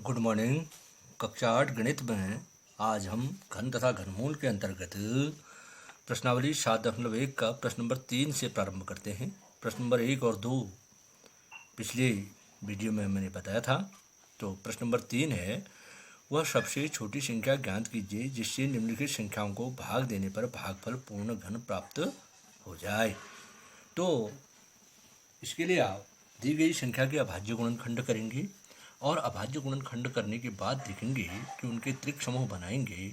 Good morning. कक्षा 8 गणित में आज हम घन तथा घनमूल के अंतर्गत प्रश्नावली 7.1 का प्रश्न नंबर 3 से प्रारंभ करते हैं। प्रश्न नंबर 1 और 2 पिछले वीडियो में मैंने बताया था। तो प्रश्न नंबर 3 है, वह सबसे छोटी संख्या ज्ञात कीजिए जिससे निम्नलिखित संख्याओं को भाग देने पर भागफल पूर्ण घन प्राप्त हो जाए। तो इसके लिए आप दी गई संख्या के अभाज्य गुणनखंड करेंगे और अभाज्य गुणनखंड करने के बाद देखेंगे कि उनके त्रिक समूह बनाएंगे।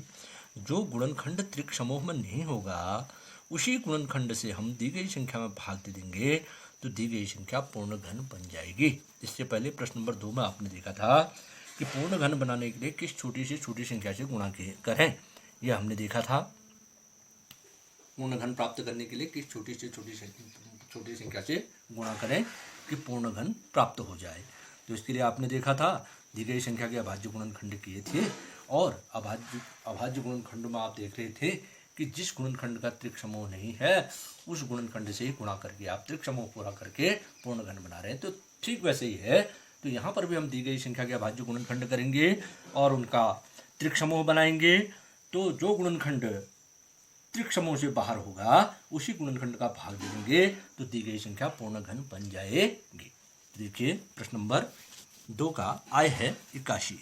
जो गुणनखंड त्रिक समूह में नहीं होगा उसी गुणनखंड से हम दी गई संख्या में भाग दे देंगे तो दी गई संख्या पूर्ण घन बन जाएगी। इससे पहले प्रश्न नंबर 2 में आपने देखा था कि पूर्ण घन बनाने के लिए किस छोटी से छोटी संख्या से गुणा करें, यह हमने देखा था। पूर्ण घन प्राप्त करने के लिए किस छोटी से छोटी संख्या से गुणा करें कि पूर्ण घन प्राप्त हो जाए। तो इसके लिए आपने देखा था दी गई संख्या के अभाज्य गुणनखंड किए थे और अभाज्य गुणनखंड में आप देख रहे थे कि जिस गुणनखंड का त्रिक समूह नहीं है उस गुणनखंड से ही गुणा करके आप त्रिक समूह पूरा करके पूर्ण घन बना रहे हैं। तो ठीक वैसे ही है। तो यहाँ पर भी हम दी गई संख्या के अभाज्य गुणनखंड करेंगे और उनका त्रिक समूह बनाएंगे। तो जो गुणनखंड त्रिक समूह से बाहर होगा उसी गुणनखंड का भाग दे देंगे तो दी गई संख्या पूर्ण घन बन जाएगी। देखिए प्रश्न नंबर 2 का आय है 81।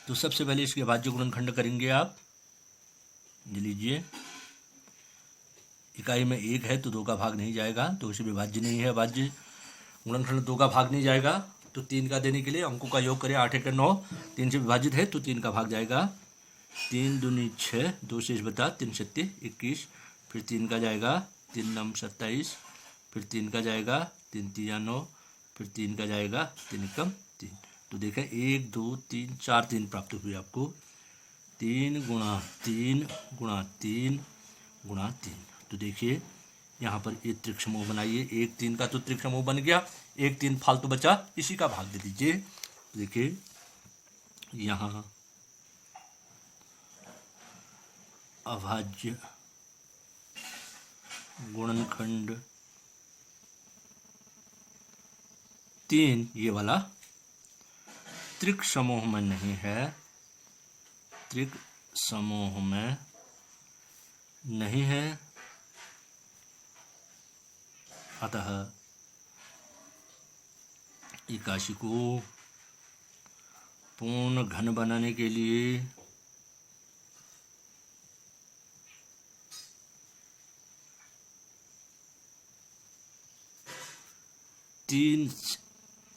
तो सबसे पहले इसके अभाज्य गुणनखंड करेंगे आप। ले लीजिए, इकाई में 1 है तो 2 का भाग नहीं जाएगा तो उसे विभाज्य नहीं है। अभाज्य गुणनखंड 2 का भाग नहीं जाएगा तो 3 का देने के लिए अंकों का योग करें। 8 × 9, 3 से विभाजित है तो 3 का भाग जाएगा। 3 दूनी 6, 2 शेष बता, 3 सत्ते 21, फिर 3 का जाएगा, 3 नम 27, फिर 3 का जाएगा, 3 तिया 9, फिर 3 का जाएगा, 3 एकम 3। तो देखें 1 2 3 4 3 प्राप्त हुए आपको। 3 गुणा 3 गुणा 3 गुणा 3। तो देखिए यहाँ पर एक त्रिक समूह बनाइए। 1 3 का तो त्रिक समूह बन गया, 1 3 फालतू बचा, इसी का भाग दे दीजिए। देखिए यहाँ अभाज्य गुणनखंड 3 ये वाला त्रिक समूह में नहीं है, त्रिक समूह में नहीं है, अतः 81 को पूर्ण घन बनाने के लिए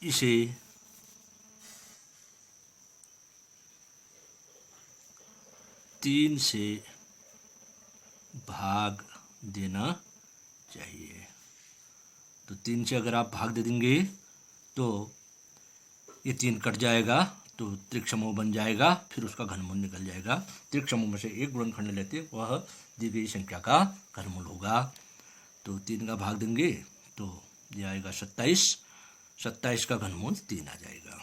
इसे 3 से भाग देना चाहिए। तो 3 से अगर आप भाग दे देंगे तो ये 3 कट जाएगा तो त्रिक समूह बन जाएगा, फिर उसका घनमूल निकल जाएगा। त्रिक समूह में से एक गुणनखंड लेते वह दी गई संख्या का घनमूल होगा। तो 3 का भाग देंगे तो ये आएगा 27, 27 का घनमूल 3 आ जाएगा।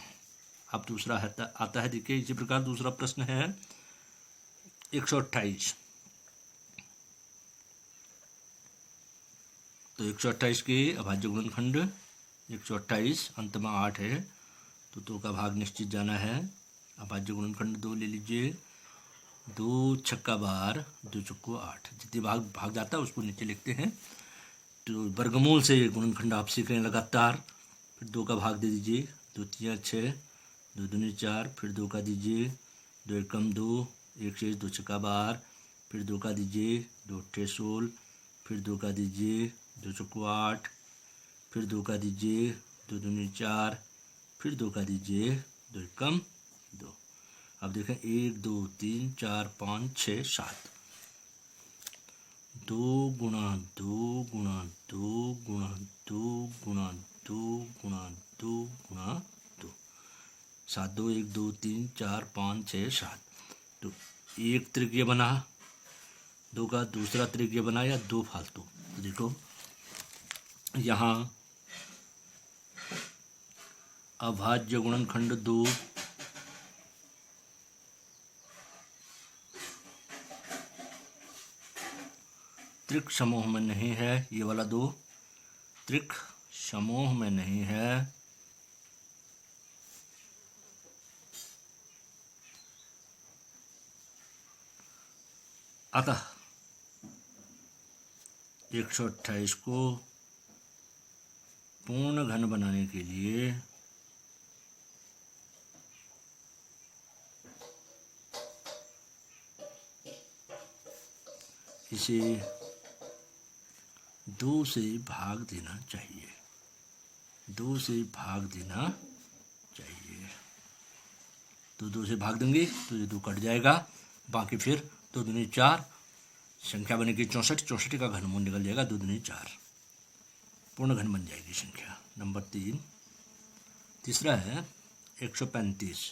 अब दूसरा आता है, देखिए इसी प्रकार दूसरा प्रश्न है 128। तो 128 के अभाज्य गुणनखंड 128 अंत में 8 है तो 2 का भाग निश्चित जाना है। अभाज्य गुणनखंड 2 ले लीजिए। 2 छक्का 12, 2 चौको 8, जितने भाग जाता है उसको नीचे लिखते हैं। तो वर्गमूल से गुणनखंड आप सीख रहे हैं लगातार। फिर 2 का भाग दे दीजिए। 2 तिया 6, 2 दूनी 4, फिर 2 का दीजिए। 2 एकम 2, 1 शेष 2 छक्का 12, फिर 2 का दीजिए। 2 अट्ठे 16, फिर 2 का दीजिए। 2 चौको 8, फिर 2 का दीजिए। 2 दूनी 4, फिर 2 का दीजिए। 2 एकम 2। अब देखें 1 2 3 4 5 6 7। 2 गुणा 2 गुणा 2 गुणा 2 गुणा 2 गुणा 2 गुणा 2, 7 2 1 2 3 4 5 6 7। तो एक त्रिज्य बना, 2 का दूसरा त्रिज्य बना या 2 फालतू। तो देखो यहाँ अभाज्य गुणनखंड 2 त्रिक समूह में नहीं है, ये वाला 2 त्रिक समूह में नहीं है, अतः 128 को पूर्ण घन बनाने के लिए इसे 2 से भाग देना चाहिए। 2 से भाग देना चाहिए। तो 2 से भाग देंगे तो ये 2 कट जाएगा, बाकी फिर 2 दूनी 4, संख्या बनेगी 64, 64 का घनमूल निकल जाएगा 2 दूनी 4, पूर्ण घन बन जाएगी संख्या। नंबर 3। तीसरा है 135।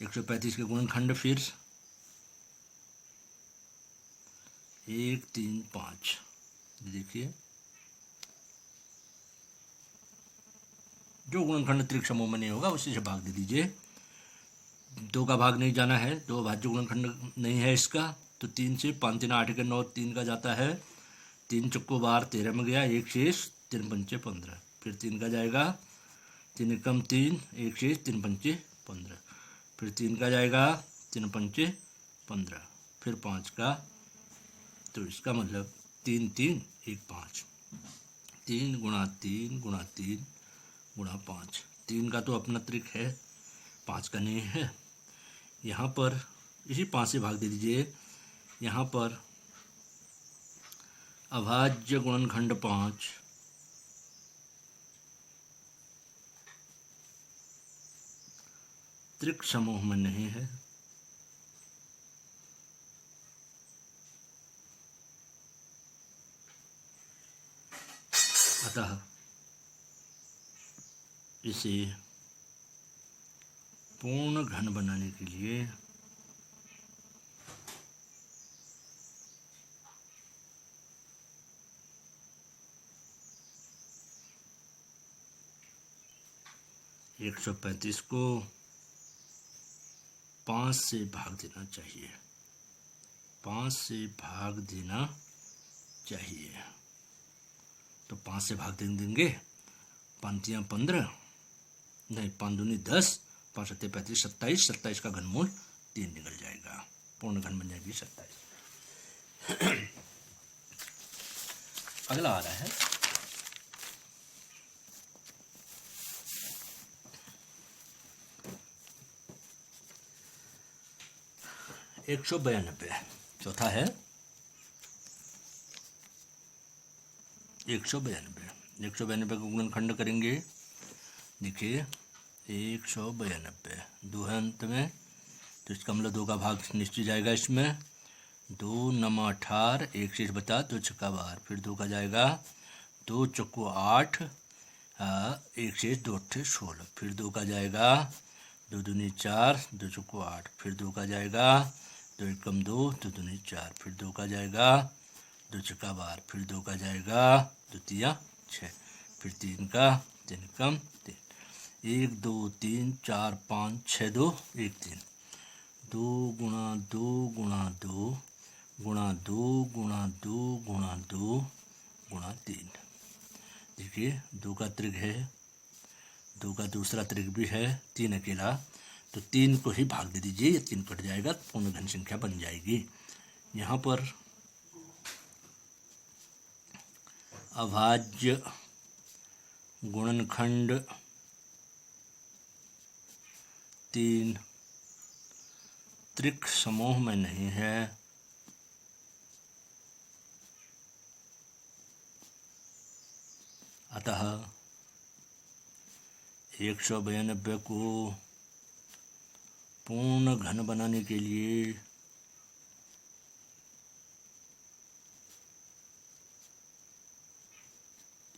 135 के गुणनखंड फिर 1, 3, 5। देखिए जो गुणनखंड त्रिक समूह में नहीं होगा उसी से भाग दे दीजिए। 2 का भाग नहीं जाना है, 2 भाज्य गुणनखंड नहीं है इसका, तो 3 से 5 3 8 के 9, 3 का जाता है, 3 चक्को 12 13 में गया, 1 शेष, 3 पंचे 15, फिर 3 का जाएगा, 3 एकम 3, 1 शेष, 3 पंचे 15, फिर 3 का जाएगा, 3 पंचे 15, फिर 5 का, तो इसका मतलब 3 3 1 5, 3 गुणा 3 गुणा 3 गुणा 5। 3 का तो अपना त्रिक है, 5 का नहीं है। यहाँ पर इसी 5 से भाग दे दीजिए। यहाँ पर अभाज्य गुणनखंड 5 त्रिक समूह में नहीं है, अतः इसे पूर्ण घन बनाने के लिए एक 135 को 5 से भाग देना चाहिए। 5 से भाग देना चाहिए। तो 5 से भाग देंगे, 5 तियां 15, नहीं 5 दूनी 10, 5 सत्ते 35, 27, 27 का घनमूल 3 निकल जाएगा, पूर्ण घन बन जाएगी 27। अगला आ रहा है 192। चौथा है 192। 192 का गुणनखंड करेंगे। देखिए 192 2 है अंत में, तो इसका मतलब 2 का भाग निश्चित जाएगा इसमें। 2 9 18, 1 शेष बचा, 2 छक्का 12, फिर 2 का जाएगा, 2 चक्को 8, 1 शेष 2 अट्ठे 16, फिर 2 का जाएगा, 2 दूनी 4, 2 चक्को 8, फिर 2 का जाएगा, 2 एकम 2, 2 दूनी 4, फिर 2 का जाएगा, 2 छक्का 12, फिर 2 का जाएगा, 2 तिया 6, फिर 3 का, 3 एकम 3, 1 2 3 4 5 6 2 1 3, 2 गुणा 2 गुणा 2 गुणा 2 गुणा 2 गुणा 2 गुणा 3। देखिए 2 का त्रिक है, 2 का दूसरा त्रिक भी है, 3 अकेला, तो 3 को ही भाग दे दीजिए, ये 3 कट जाएगा, पूर्ण घन संख्या बन जाएगी। यहाँ पर अभाज्य गुणनखंड 3 त्रिक समूह में नहीं है, अतः 192 को पूर्ण घन बनाने के लिए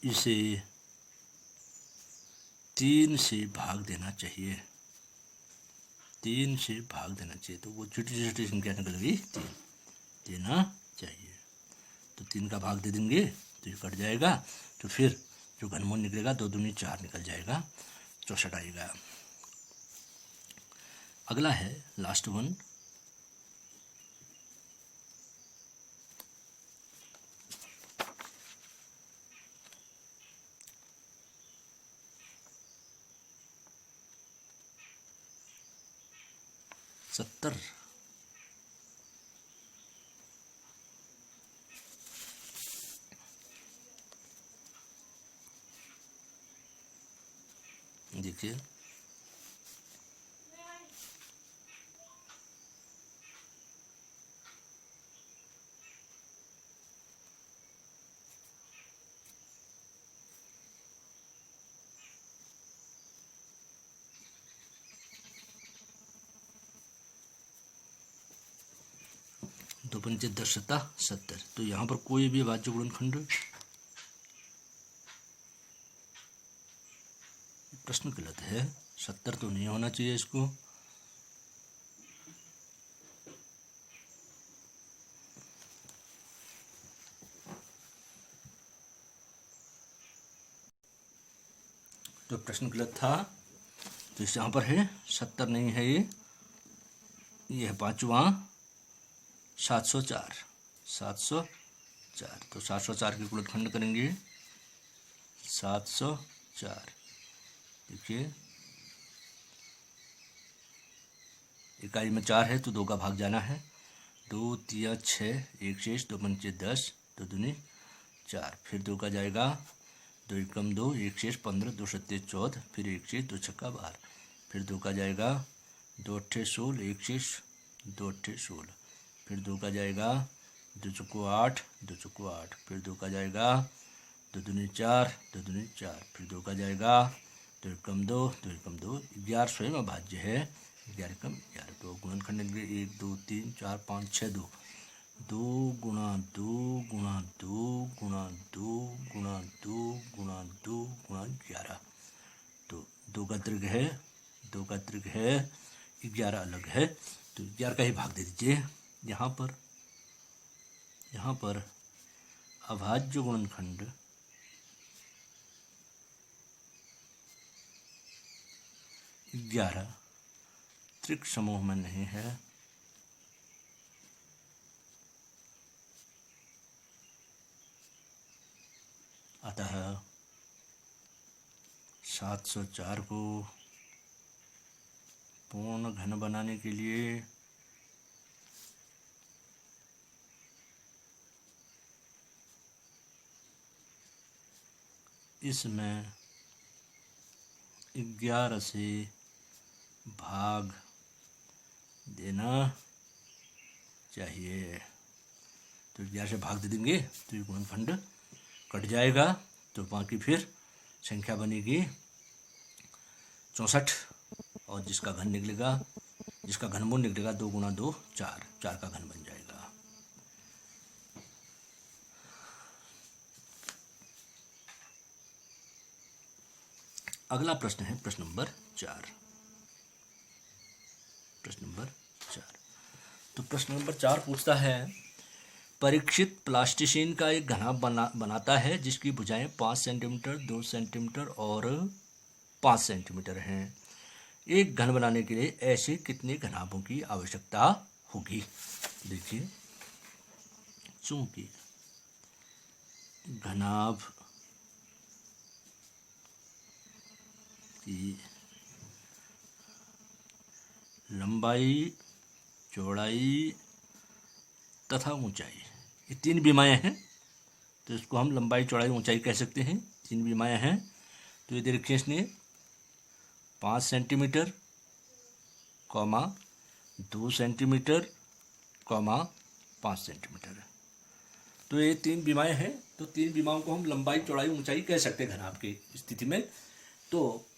इसे 3 से भाग देना चाहिए। 3 से भाग देना चाहिए, तो वो छोटी छोटी संख्या निकल गई, 3 देना चाहिए। तो 3 का भाग दे देंगे तो ये कट जाएगा, तो फिर जो घनमूल निकलेगा 2 दूनी 4 निकल जाएगा, 64 आएगा। अगला है लास्ट वन 1 70। देखिए दो पंचे 10 सत्ता 70। तो यहाँ पर कोई भी अभाज्य गुणनखंड, प्रश्न गलत है, 70 तो नहीं होना चाहिए इसको। तो प्रश्न गलत था, तो इस यहाँ पर है 70 नहीं है, ये है पांचवा 704। 704, तो 704 के गुणनखंड करेंगे 704। देखिए इकाई में 4 है तो 2 का भाग जाना है, 2 3 6, 1 शेष, 2 पंचे 10, 2 दूनी 4, फिर 2 का जाएगा, 2 एकम 2, 1 शेष 15, 2 सत्ते 14, फिर 1 शेष, 2 छक्का 12, फिर 2 का जाएगा, 2 अट्ठे 16, 1 शेष, 2 अट्ठे 16, फिर 2 का जाएगा, 2 चौको 8, 2 चौको 8, फिर 2 का जाएगा, 2 दूनी 4, 2 दूनी 4, फिर 2 का जाएगा, 2 एकम 2, 2 एकम 2, 11 स्वयं अभाज्य है, 11 एकम 11। तो गुणनखंड 1 2 3 4 5 6, 2 2 गुणा 2 गुणा 2 गुणा 2 गुणा 2 गुणा 2 गुणा 11। तो 2 का त्रिक है, 2 का त्रिक है, 11 अलग है, तो 11 का ही भाग दे दीजिए। यहाँ पर अभाज्य गुणनखंड 11 त्रिक समूह में नहीं है, अतः 704 को पूर्ण घन बनाने के लिए इसमें 11 से भाग देना चाहिए। तो 11 से भाग दे देंगे तो ये गुणनखंड कट जाएगा, तो बाकी फिर संख्या बनेगी 64, और जिसका घन निकलेगा, जिसका घनमूल निकलेगा 2 गुणा 2 4, 4 का घन बन जाएगा। अगला प्रश्न है प्रश्न नंबर 4। प्रश्न नंबर 4, तो प्रश्न नंबर 4 पूछता है, परीक्षित प्लास्टिसिन का एक घनाभ बनाता है जिसकी भुजाएं 5 सेंटीमीटर, 2 सेंटीमीटर और 5 सेंटीमीटर हैं। एक घन बनाने के लिए ऐसे कितने घनाभों की आवश्यकता होगी? देखिए, चूंकि घनाभ की लंबाई, चौड़ाई तथा ऊंचाई, ये 3 विमाएँ हैं, तो इसको हम लंबाई, चौड़ाई, ऊंचाई कह सकते हैं। 3 विमाएँ हैं, तो ये दे रखी है इसने 5 सेंटीमीटर, 2 सेंटीमीटर, 5 सेंटीमीटर। तो ये 3 विमाएँ हैं, तो 3 विमाओं को हम लंबाई, चौड़ाई, ऊंचाई कह सकते हैं घनाभ की स्थिति में। तो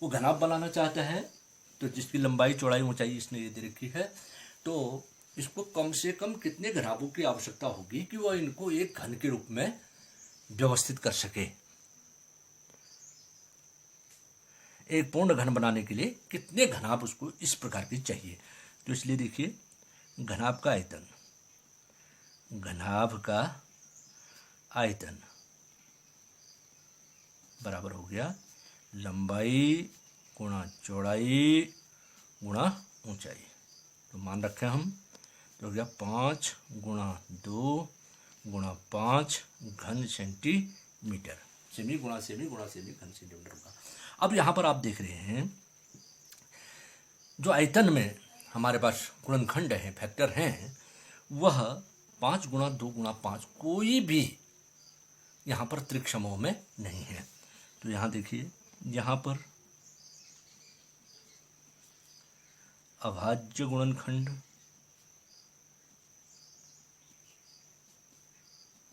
वो घनाभ बनाना चाहता है, तो जिसकी लंबाई, चौड़ाई, ऊंचाई इसने ये दे रखी है, तो इसको कम से कम कितने घनाभों की आवश्यकता होगी कि वह इनको एक घन के रूप में व्यवस्थित कर सके। एक पूर्ण घन बनाने के लिए कितने घनाभ उसको इस प्रकार की चाहिए। तो इसलिए देखिए, घनाभ का आयतन, घनाभ का आयतन बराबर हो गया लंबाई गुणा चौड़ाई गुणा ऊंचाई। तो मान रखें हम, तो हो गया 5 गुणा 2 गुणा 5 घन सेंटीमीटर, सेमी गुणा सेमी गुणा सेमी घन सेंटीमीटर होगा। अब यहाँ पर आप देख रहे हैं, जो आयतन में हमारे पास गुणनखंड हैं, फैक्टर हैं, वह 5 गुणा 2 गुणा 5 कोई भी यहाँ पर त्रिक समूह में नहीं है। तो यहाँ देखिए, यहाँ पर अभाज्य गुणनखंड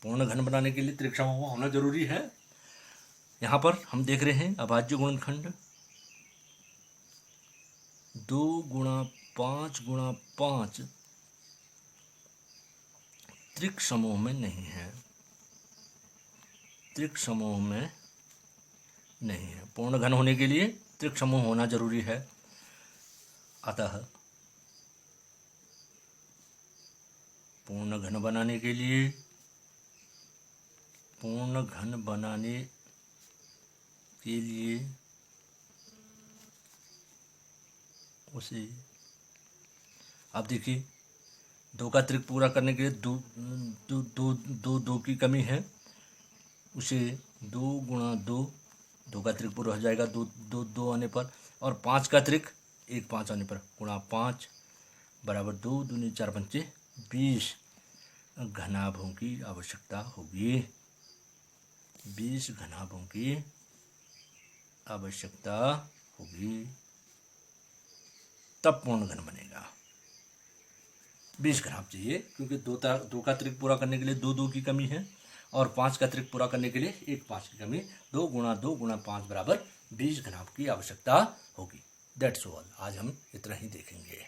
पूर्ण घन बनाने के लिए त्रिक समूह होना जरूरी है। यहाँ पर हम देख रहे हैं अभाज्य गुणनखंड 2 गुणा 5 गुणा 5 त्रिक समूह में नहीं है, त्रिक समूह में नहीं है। पूर्ण घन होने के लिए त्रिक समूह होना जरूरी है। अतः पूर्ण घन बनाने के लिए, पूर्ण घन बनाने के लिए उसे, अब देखिए 2 का त्रिक पूरा करने के लिए दो की कमी है, उसे 2 गुणा 2, 2 का त्रिक पूरा हो जाएगा 2 आने पर, और 5 का त्रिक 1 5 आने पर गुणा 5 बराबर 2 दूनी 4 पंचे 20 घनाभों की आवश्यकता होगी। 20 घनाभों की आवश्यकता होगी, तब पूर्ण घन बनेगा। 20 घनाभ चाहिए, क्योंकि 2 का त्रिक पूरा करने के लिए 2 की कमी है, और 5 का त्रिक पूरा करने के लिए 1 5 की कमी। 2 गुणा 5 बराबर 20 घनाभ की आवश्यकता होगी। That's all. आज हम इतना ही देखेंगे।